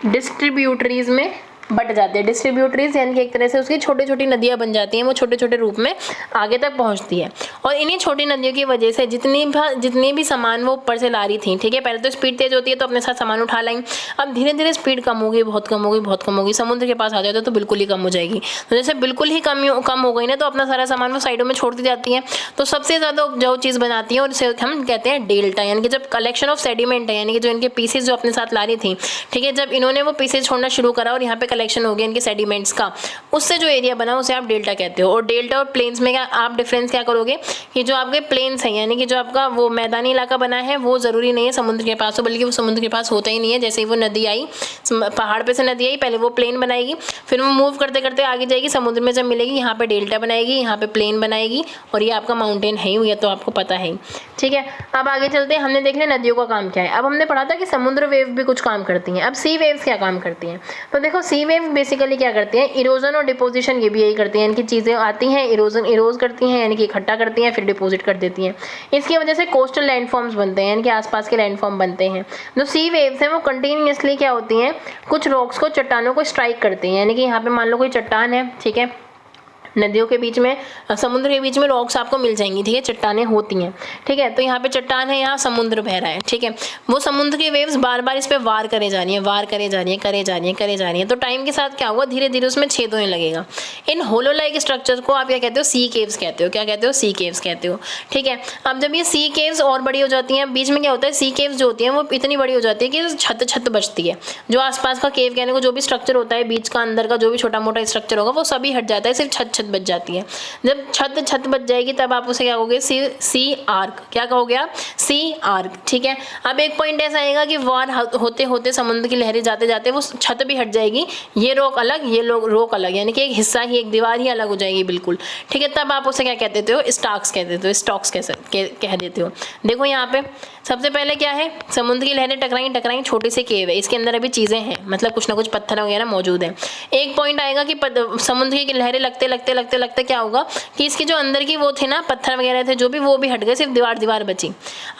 डिस्ट्रीब्यूटरीज में बट जाते हैं। डिस्ट्रीब्यूटरीज यानी कि एक तरह से उसकी छोटी छोटी नदियाँ बन जाती हैं, वो छोटे छोटे रूप में आगे तक पहुंचती है। और इन्हीं छोटी नदियों की वजह से जितनी भी सामान वो ऊपर से ला रही थी, ठीक है, पहले तो स्पीड तेज होती है तो अपने साथ सामान उठा लाई, अब धीरे धीरे स्पीड कम होगी, बहुत कम होगी, बहुत कम होगी, समुद्र के पास आ जाए तो बिल्कुल ही कम हो जाएगी। तो जैसे बिल्कुल ही कम हो गई ना, तो अपना सारा सामान वो साइडों में छोड़ती जाती है, तो सबसे ज़्यादा उपजाऊ चीज़ बनाती है, और इसे हम कहते हैं डेल्टा, यानी कि जब कलेक्शन ऑफ सेडिमेंट है, यानी कि जो इनके पीसेज जो अपने साथ ला रही थी, ठीक है, जब इन्होंने वो पीसेज छोड़ना शुरू करा और यहाँ पे कलेक्शन हो गया इनके सेडिमेंट्स का, उससे जो एरिया बना उसे आप डेल्टा कहते हो। और डेल्टा और प्लेन्स में क्या आप डिफरेंस क्या करोगे कि जो आपके प्लेन्स हैं, यानी कि जो आपका वो मैदानी इलाका बना है, वो ज़रूरी नहीं है समुद्र के पास हो, बल्कि वो समुद्र के पास होता ही नहीं है। जैसे ही वो नदी आई, पहाड़ पे से नदी आई, पहले वो प्लेन बनाएगी, फिर वो मूव करते करते आगे जाएगी, समुद्र में जब मिलेगी यहाँ पे डेल्टा बनाएगी, यहाँ पे प्लेन बनाएगी, और ये आपका माउंटेन है ही, ये तो आपको पता है, ठीक है। अब आगे चलते हैं, हमने देख लिया नदियों का काम क्या है। अब हमने पढ़ा था कि समुद्र वेव भी कुछ काम करती हैं। अब सी वेव्स क्या काम करती हैं, तो देखो सी वेव बेसिकली क्या करती हैं, इरोजन और डिपोजिशन, ये भी यही करती हैं। इनकी चीज़ें आती हैं, इरोज करती हैं, यानी कि इकट्ठा करती हैं, फिर डिपोजिट कर देती हैं। इसकी वजह से कोस्टल लैंडफॉर्म्स बनते हैं, यानी कि आसपास के लैंडफॉर्म बनते हैं। जो सी वेव्स हैं वो कंटिन्यूसली क्या होती हैं, कुछ रॉक्स को, चट्टानों को स्ट्राइक करती हैं। यानी कि यहाँ पे मान लो कोई चट्टान है, ठीक है, नदियों के बीच में, समुद्र के बीच में रॉक्स आपको मिल जाएंगी, ठीक है, चट्टानें होती हैं, ठीक है। तो यहाँ पे चट्टान है, यहाँ समुद्र बह रहा है, ठीक है। वो समुद्र की वेव्स बार बार इस पे वार करे जा रही हैं, तो टाइम के साथ क्या होगा, धीरे धीरे उसमें छेद होने लगेगा। इन होलो लाइक स्ट्रक्चर को आप क्या कहते हो, सी केव्स कहते हो। क्या कहते हो, सी केव्स कहते हो, ठीक है। अब जब ये सी केव्स और बड़ी हो जाती हैं, बीच में क्या होता है, सी केव्स जो होती हैं वो इतनी बड़ी हो जाती है कि छत बचती है। जो आसपास का केव कहने को जो भी स्ट्रक्चर होता है, बीच का अंदर का जो भी छोटा मोटा स्ट्रक्चर होगा, वो सभी हट जाता है, सिर्फ छत बच जाती है। जब छत बच जाएगी तब आप उसे क्या कहोगे, सी आर्क। क्या कहोगे आप, सी आर्क, ठीक है। अब एक पॉइंट ऐसा आएगा कि वार होते होते समुद्र की लहरें जाते जाते वो छत भी हट जाएगी, ये रॉक अलग, ये रॉक अलग, यानी कि एक हिस्सा ही, एक दीवार ही अलग हो जाएगी बिल्कुल, ठीक है। तब आप उसे क्या कह देते हो, स्टॉक्स कह देते हो, स्टॉक्स कह देते हो। देखो यहाँ पे सबसे पहले क्या है, समुद्र की लहरें टकराई, छोटी सी केव है, इसके अंदर अभी चीज़ें हैं, मतलब कुछ ना कुछ पत्थर वगैरह मौजूद है। एक पॉइंट आएगा कि समुद्र की लहरें लगते क्या होगा कि इसके जो अंदर की वो थे ना, पत्थर वगैरह थे जो भी, वो भी हट गए, सिर्फ दीवार बची।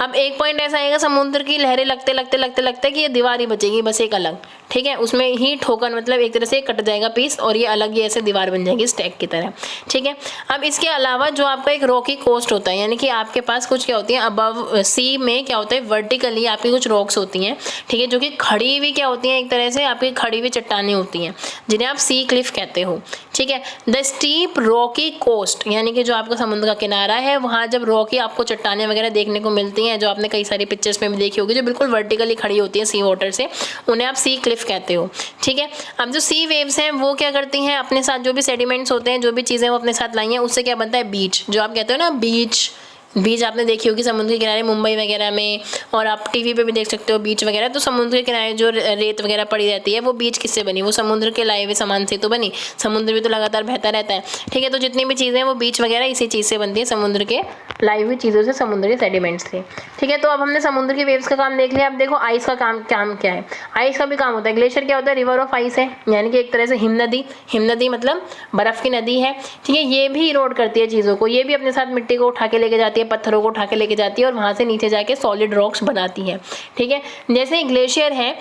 अब एक पॉइंट ऐसा आएगा, समुद्र की लहरें लगते कि ये दीवार ही बचेगी, बस एक अलग, ठीक है, उसमें ही ठोकर, मतलब एक तरह से कट जाएगा पीस, और ये अलग ही ऐसे दीवार बन जाएगी स्टैक की तरह, ठीक है। अब इसके अलावा जो आपका एक रॉकी कोस्ट होता है, यानी कि आपके पास कुछ क्या होती है, अबव सी में क्या होता है, वर्टिकली आपकी कुछ रॉक्स होती हैं, ठीक है, जो कि खड़ी हुई क्या होती हैं, एक तरह से आपकी खड़ी हुई चट्टानें होती हैं, जिन्हें आप सी क्लिफ कहते हो, ठीक है। द स्टीप रॉकी कोस्ट, यानी कि जो आपका समुद्र का किनारा है, वहाँ जब रॉकी आपको चट्टानें वगैरह देखने को मिलती हैं, जो आपने कई सारी पिक्चर्स में भी देखी होगी, जो बिल्कुल वर्टिकली खड़ी होती है सी वाटर से, उन्हें आप सी क्लिफ कहते हो, ठीक है। अब जो सी वेव्स हैं वो क्या करती हैं, अपने साथ जो भी सेडिमेंट्स होते हैं, जो भी चीज़ें वो अपने साथ लाई हैं, उससे क्या बनता है, बीच, जो आप कहते हो ना बीच, बीच आपने देखी होगी समुद्र के किनारे मुंबई वगैरह में, और आप टीवी पे भी देख सकते हो बीच वगैरह। तो समुद्र के किनारे जो रेत वगैरह पड़ी रहती है वो बीच किससे बनी, वो समुद्र के लाए हुए सामान से तो बनी। समुद्र भी तो लगातार बहता रहता है, ठीक है। तो जितनी भी चीज़ें हैं वो बीच वगैरह इसी चीज़ से बनती है, समुद्र के लाई हुई चीज़ों से, समुद्र के सेडिमेंट्स से, ठीक है। तो अब हमने समुद्र की वेव्स का काम देख लिया। अब देखो आइस का काम क्या है। आइस का भी काम होता है। ग्लेशियर क्या होता है, रिवर ऑफ आइस है, यानी कि एक तरह से हिमनदी मतलब बर्फ की नदी है, ठीक है। ये भी इरोड करती है चीज़ों को, ये भी अपने साथ मिट्टी को उठा के लेके जाती है, पत्थरों को उठा के लेके जाती है और वहाँ से नीचे जाके सॉलिड रॉक्स बनाती है, ठीक है। जैसे ग्लेशियर है,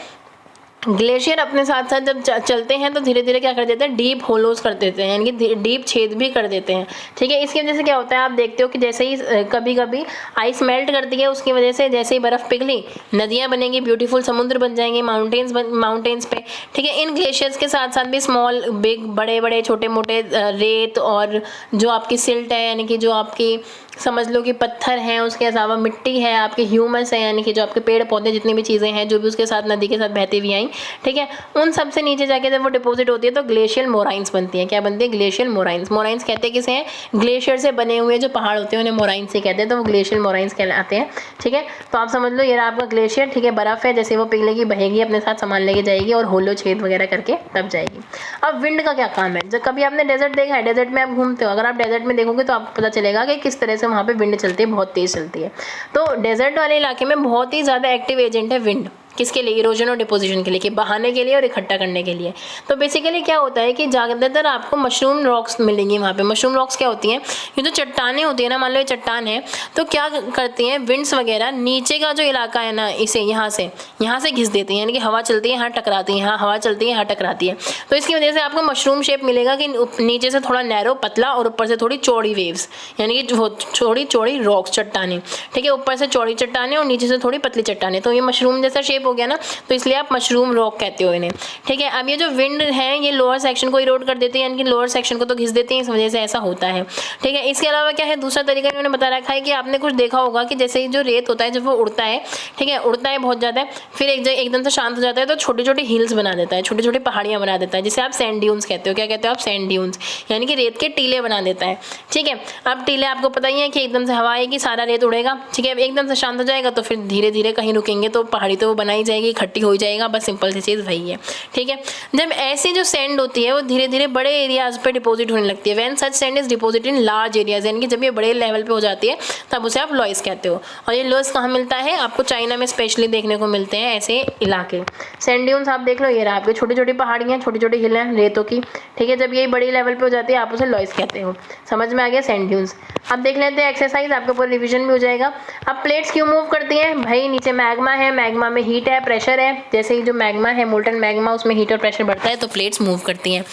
ग्लेशियर अपने साथ साथ जब चलते हैं तो धीरे धीरे क्या कर देते हैं, डीप होलोज कर देते हैं, यानी कि डीप छेद भी कर देते हैं, ठीक है। इसकी वजह से क्या होता है, आप देखते हो कि जैसे ही कभी कभी आइस मेल्ट करती है, उसकी वजह से जैसे ही बर्फ़ पिघली, नदियाँ बनेंगी, ब्यूटीफुल समुद्र बन जाएंगे माउंटेन्स पे, ठीक है। इन ग्लेशियर्स के साथ साथ भी स्मॉल बिग बड़े बड़े छोटे मोटे रेत और जो आपकी सिल्ट है, यानी कि जो आपकी समझ लो कि पत्थर हैं, उसके अलावा मिट्टी है, आपके ह्यूमस है, यानी कि जो आपके पेड़ पौधे जितनी भी चीज़ें हैं जो भी उसके साथ नदी के साथ बहती हुई आई, ठीक है। उन सब से नीचे जाके जब वो डिपॉजिट होती है तो ग्लेशियल मोराइंस बनती हैं। क्या बनती है, ग्लेशियल मोराइंस। मोराइंस कहते हैं किसे हैं, ग्लेशियर से बने हुए जो पहाड़ होते हैं उन्हें मोराइंस से कहते हैं, तो वो ग्लेशियल मोराइंस कहलाते हैं, ठीक है। तो आप समझ लो ये रहा आपका ग्लेशियर, ठीक है। बर्फ़ है, जैसे वो पिघलेगी बहेगी, अपने साथ सामान लेके जाएगी और होलो छेद वगैरह करके तब जाएगी। अब विंड का क्या काम है, जब कभी आपने डेजर्ट देखा है, डेजर्ट में आप घूमते हो, अगर आप डेजर्ट में देखोगे तो आपको पता चलेगा कि किस तरह से वहाँ पे विंड चलती है, बहुत तेज़ चलती है। तो डेजर्ट वाले इलाके में बहुत ही ज़्यादा एक्टिव एजेंट है विंड। किसके लिए, इरोजन और डिपोजिशन के लिए, कि बहाने के लिए और इकट्ठा करने के लिए। तो बेसिकली क्या होता है कि ज़्यादातर आपको मशरूम रॉक्स मिलेंगी वहाँ पे। मशरूम रॉक्स क्या होती हैं, ये जो चट्टानें होती है ना, मान लो ये चट्टान है, तो क्या करती हैं विंड्स वगैरह, नीचे का जो इलाका है ना, इसे यहाँ से घिस देती हैं, यानी कि हवा चलती है यहाँ टकराती है, यहाँ हवा चलती है यहाँ टकराती है। तो इसकी वजह से आपको मशरूम शेप मिलेगा कि नीचे से थोड़ा नैरो पतला और ऊपर से थोड़ी चौड़ी वेव्स, यानी कि थोड़ी चौड़ी रॉक्स चट्टानें, ठीक है। ऊपर से चौड़ी चट्टानें और नीचे से थोड़ी पतली चट्टानें, तो ये मशरूम जैसा शेप हो गया ना, तो इसलिए आप मशरूम रॉक कहते हो इन्हें, ठीक है। अब ये जो विंड है ये लोअर सेक्शन को इरोड कर देती है, यानी कि लोअर सेक्शन को तो घिस देती है, इस वजह से ऐसा होता है, ठीक है। इसके अलावा क्या है, दूसरा तरीका इन्होंने बता रखा है कि आपने कुछ देखा होगा कि जैसे ही जो रेत होता है जब वो उड़ता है, ठीक है, उड़ता है बहुत ज़्यादा, फिर एकदम से शांत हो जाता है तो छोटी छोटी हिल्स बना देता है, छोटी छोटी पहाड़ियाँ बना देता है, जिसे आप सैंड ड्यून्स कहते हो। क्या कहते हो आप, सैंड ड्यून्स, यानी कि रेत के टीले बना देता है, ठीक है। अब टीले आपको पता ही है कि एकदम से हवा आएगी सारा रेत उड़ेगा, ठीक है। अब एकदम से शांत हो जाएगा तो फिर धीरे धीरे कहीं रुकेंगे तो पहाड़ी तो वो बनाई जाएगी, इकट्ठी हो जाएगा, बस सिंपल सी चीज़ वही है, ठीक है। जब ऐसी जो सैंड होती है वो धीरे धीरे बड़े एरियाज पे डिपॉजिट होने लगती है, when such sand is deposit in large areas, यानी कि जब ये बड़े लेवल पे हो जाती है तब उसे आप लॉइस कहते हो। और ये लॉइस कहाँ मिलता है, आपको चाइना में स्पेशली देखने को मिलते हैं ऐसे इलाके। सैंड ड्यून्स आप देख लो, ये रहा आपके छोटी छोटी पहाड़ियाँ, छोटी छोटी हिलें रेतों की, ठीक है। जब ये बड़ी लेवल पे हो जाती है आप उसे लॉइस कहते हो। समझ में आ गया, सैंड ड्यून्स। अब देख लेते हैं एक्सरसाइज, आपका पूरा रिविजन भी हो जाएगा। अब प्लेट्स क्यों मूव करती हैं भाई, नीचे मैग्मा है, मैग्मा में हीट है, प्रेशर है, जैसे ही जो मैग्मा है मोल्टन मैग्मा, उसमें हीट और प्रेशर बढ़ता है तो प्लेट्स मूव करती हैं।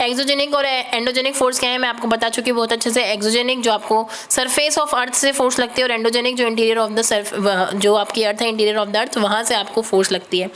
एक्सोजेनिक और एंडोजेनिक फोर्स क्या है मैं आपको बता चुकी हूँ बहुत अच्छे से। एक्सोजेनिक जो आपको सरफेस ऑफ अर्थ से फोर्स लगती है, और एंडोजेनिक जो इंटीरियर ऑफ द जो आपकी अर्थ है, इंटीरियर ऑफ द अर्थ, वहाँ से आपको फोर्स लगती है।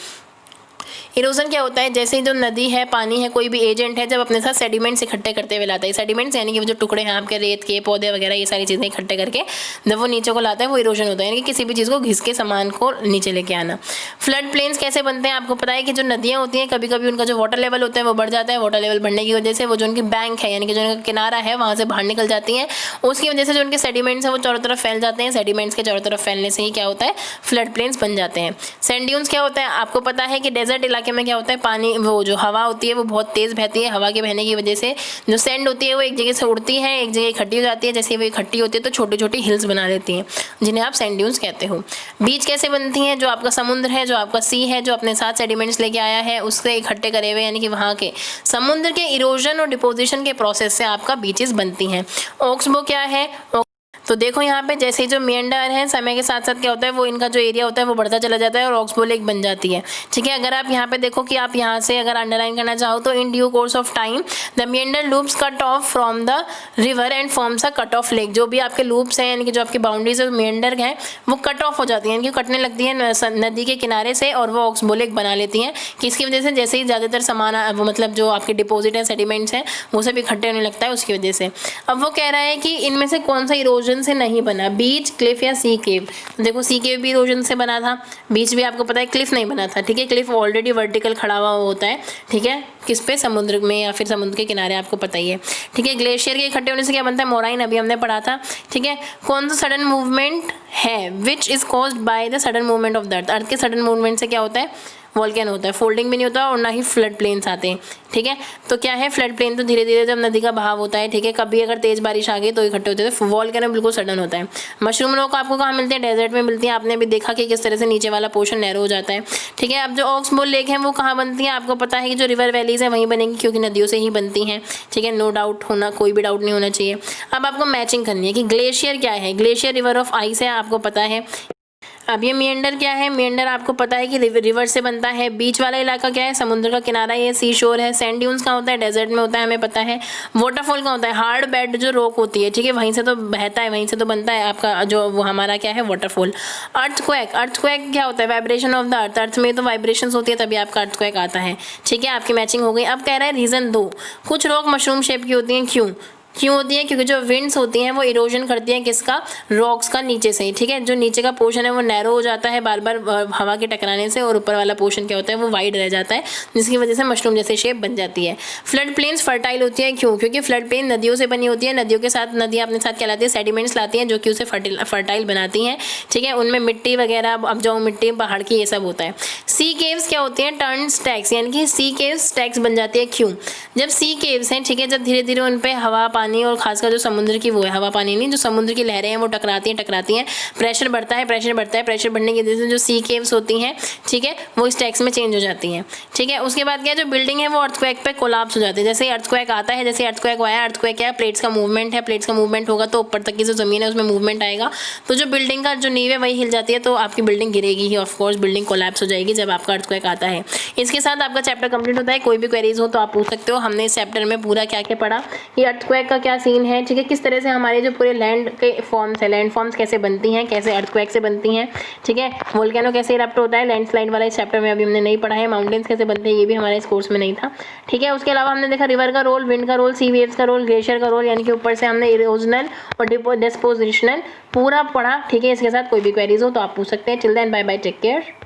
इरोजन क्या होता है, जैसे ही जो नदी है, पानी है, कोई भी एजेंट है, जब अपने साथ सेडिमेंट्स इकट्ठे करते हुए लाता है, सेडिमेंट्स यानी कि वो जो टुकड़े हैं आपके रेत के, पौधे वगैरह, ये सारी चीज़ें इकट्ठे करके जब वो नीचे को लाता है वो इरोजन होता है, यानी कि किसी भी चीज़ को घिस के सामान को नीचे लेके आना। फ्लड प्लेन्स कैसे बनते हैं, आपको पता है कि जो नदियाँ होती हैं कभी कभी उनका जो वाटर लेवल होता है वो बढ़ जाता है, वाटर लेवल बढ़ने की वजह से वो जो उनकी बैंक है, यानी कि जो उनका किनारा है, वहाँ से बाहर निकल जाती हैं। उसकी वजह से जो उनके सेडिमेंट्स हैं वो चारों तरफ फैल जाते हैं, सेडिमेंट्स के चारों तरफ फैलने से ही क्या होता है, फ्लड प्लेन्स बन जाते हैं। सैंड ड्यून्स क्या होता है, आपको पता है कि डेजर्ट इलाके में क्या होता है, पानी वो जो हवा होती है वो बहुत तेज़ बहती है, हवा के बहने की वजह से जो सैंड होती है वो एक जगह से उड़ती है, एक जगह इकट्ठी हो जाती है, जैसे वो इकट्ठी होती है तो छोटी छोटी हिल्स बना देती हैं, जिन्हें आप सैंड ड्यून्स कहते हो। बीच कैसे बनती हैं, जो आपका समुद्र है, जो आपका सी है, जो अपने साथ सेडिमेंट्स लेके आया है उससे इकट्ठे करे हुए, यानी कि वहाँ के समुद्र के इरोजन और डिपोजिशन के प्रोसेस से आपका बीचेस बनती हैं। ऑक्सबो क्या है, तो देखो यहाँ पे जैसे ही जो मेंढर है समय के साथ साथ क्या होता है, वो इनका जो एरिया होता है वो बढ़ता चला जाता है और ऑक्सबो लेक बन जाती है, ठीक है। अगर आप यहाँ पे देखो कि आप यहाँ से अगर अंडरलाइन करना चाहो तो in due course of time the Mendhar loops cut off from the river and forms a cut off lake. जो भी आपके लूप्स हैं, यानी कि जो आपकी बाउंड्रीज है मेंढर हैं, वो कट ऑफ हो जाती हैं, यानी कि कटने लगती हैं नदी के किनारे से, और वो ऑक्सबो लेक बना लेती हैं। किसकी वजह से, जैसे ही ज़्यादातर सामान वो मतलब जो आपके डिपॉजिट है, सेडिमेंट्स हैं, वो सब इकट्ठे होने लगता है उसकी वजह से। अब वो कह रहा है कि इनमें से कौन सा इरोजन इरोजन से नहीं बना, बीच, क्लिफ या सी केव। देखो सी केव भी इरोजन से बना था, बीच भी आपको पता है क्लिफ नहीं बना था, ठीक है। क्लिफ ऑलरेडी वर्टिकल खड़ा हुआ होता है, ठीक है, किस पे, समुद्र में या फिर समुद्र के किनारे, आपको पता ही है, ठीक है। ग्लेशियर के इकट्ठे होने से क्या बनता है, मोराइन, अभी हमने पढ़ा था, ठीक है। कौन सा सडन मूवमेंट है which is caused by the sudden movement of the earth, earth के सडन मूवमेंट से क्या होता है, वॉल्केनो होता है, फोल्डिंग भी नहीं होता और ना ही फ्लड प्लेन्स आते हैं, ठीक है। तो क्या है, फ्लड प्लेन तो धीरे धीरे जब नदी का बहाव होता है, ठीक है, कभी अगर तेज बारिश आ गई तो इकट्ठे होते हैं, तो वॉल्केनो बिल्कुल सडन होता है। मशरूम रॉक आपको कहाँ मिलते हैं, डेजर्ट में मिलती है, आपने भी देखा कि किस तरह से नीचे वाला पोर्शन नैरो हो जाता है, ठीक है। अब जो ऑक्सबोल लेक है वो कहाँ बनती है, आपको पता है कि जो रिवर वैलीज है वहीं बनेंगी, क्योंकि नदियों से ही बनती हैं, ठीक है, नो डाउट होना, कोई भी डाउट नहीं होना चाहिए। अब आपको मैचिंग करनी है कि ग्लेशियर क्या है, ग्लेशियर रिवर ऑफ आइस है, आपको पता है। अब ये मिएंडर क्या है, मिएंडर आपको पता है कि रिवर से बनता है। बीच वाला इलाका क्या है, समुद्र का किनारा, ये सी शोर है। सैंड ड्यून्स कहाँ होता है, डेजर्ट में होता है, हमें पता है। वाटरफॉल कहाँ होता है, हार्ड बेड जो रॉक होती है, ठीक है, वहीं से तो बहता है, वहीं से तो बनता है आपका जो वो हमारा क्या है, वाटरफॉल। अर्थक्वेक, अर्थक्वेक क्या होता है, वाइब्रेशन ऑफ द अर्थ, अर्थ में तो वाइब्रेशन होती है तभी आपका अर्थक्वेक आता है, ठीक है। आपकी मैचिंग हो गई। अब कह रहा है रीजन दो, कुछ रॉक मशरूम शेप की होती हैं, क्यों होती है, क्योंकि जो विंड्स होती हैं वो इरोजन करती हैं किसका, रॉक्स का नीचे से, ठीक है। जो नीचे का पोर्शन है वो नैरो हो जाता है बार बार हवा के टकराने से, और ऊपर वाला पोर्शन क्या होता है, वो वाइड रह जाता है, जिसकी वजह से मशरूम जैसे शेप बन जाती है। फ्लड प्लेन्स फर्टाइल होती है, क्यों, क्योंकि फ्लड प्लेन नदियों से बनी होती है, नदियों के साथ नदियाँ अपने साथ क्या लाती है, सेडिमेंट्स लाती हैं जो कि उसे फर्टाइल बनाती हैं, ठीक है। उनमें मिट्टी वगैरह, उपजाऊ मिट्टी, पहाड़ की, ये सब होता है। सी केव्स क्या होती हैं, टर्न स्टैक्स, यानी कि सी केव्स स्टैक्स बन जाती है, क्यों, जब सी केव्स हैं, ठीक है, जब धीरे धीरे उन पर हवा पानी और खासकर जो समुद्र की वो है, हवा पानी नहीं, जो समुद्र की लहरें हैं वो टकराती हैं, प्रेशर बढ़ता है, प्रेशर बढ़ने की वजह से जो सी केव्स होती हैं, ठीक है, वो स्टैक्स में चेंज हो जाती हैं, ठीक है। उसके बाद क्या है, जो बिल्डिंग है वो अर्थक्वेक पे कोलैप्स हो जाती है। जैसे अर्थक्वेक आता है, जैसे अर्थक्वेक आया, अर्थक्वेक क्या है, प्लेट्स का मूवमेंट है, प्लेट्स का मूवमेंट होगा तो ऊपर तक की जो जमीन है उसमें मूवमेंट आएगा, तो जो बिल्डिंग का जो नींव है वही हिल जाती है, तो आपकी बिल्डिंग गिरेगी ही, ऑफकोर्स बिल्डिंग कोलैप्स हो जाएगी जब आपका अर्थक्वेक आता है। इसके साथ आपका चैप्टर कंप्लीट होता है। कोई भी क्वेरीज हो तो आप पूछ सकते हो। हमने इस चैप्टर में पूरा क्या क्या पढ़ा, ये अर्थक्वेक का क्या सीन है, ठीक है, किस तरह से हमारे जो पूरे लैंड के फॉर्म्स है, लैंड फॉर्म्स कैसे बनती हैं, कैसे अर्थक्वेक से बनती हैं, ठीक है, वोल्केनो कैसे इरप्ट होता है, लैंडस्लाइड वाला इस चैप्टर में अभी हमने नहीं पढ़ा है, माउंटेन्स कैसे बनते हैं ये भी हमारे इस कोर्स में नहीं था, ठीक है। उसके अलावा हमने देखा रिवर का रोल, विंड का रोल, सी वेव्स का रोल, ग्लेशियर का रोल, यानी कि ऊपर से हमने इरोजनल और डिस्पोजिशनल पूरा पढ़ा, ठीक है। इसके साथ कोई भी क्वेरीज हो तो आप पूछ सकते हैं। Till then bye bye, take care.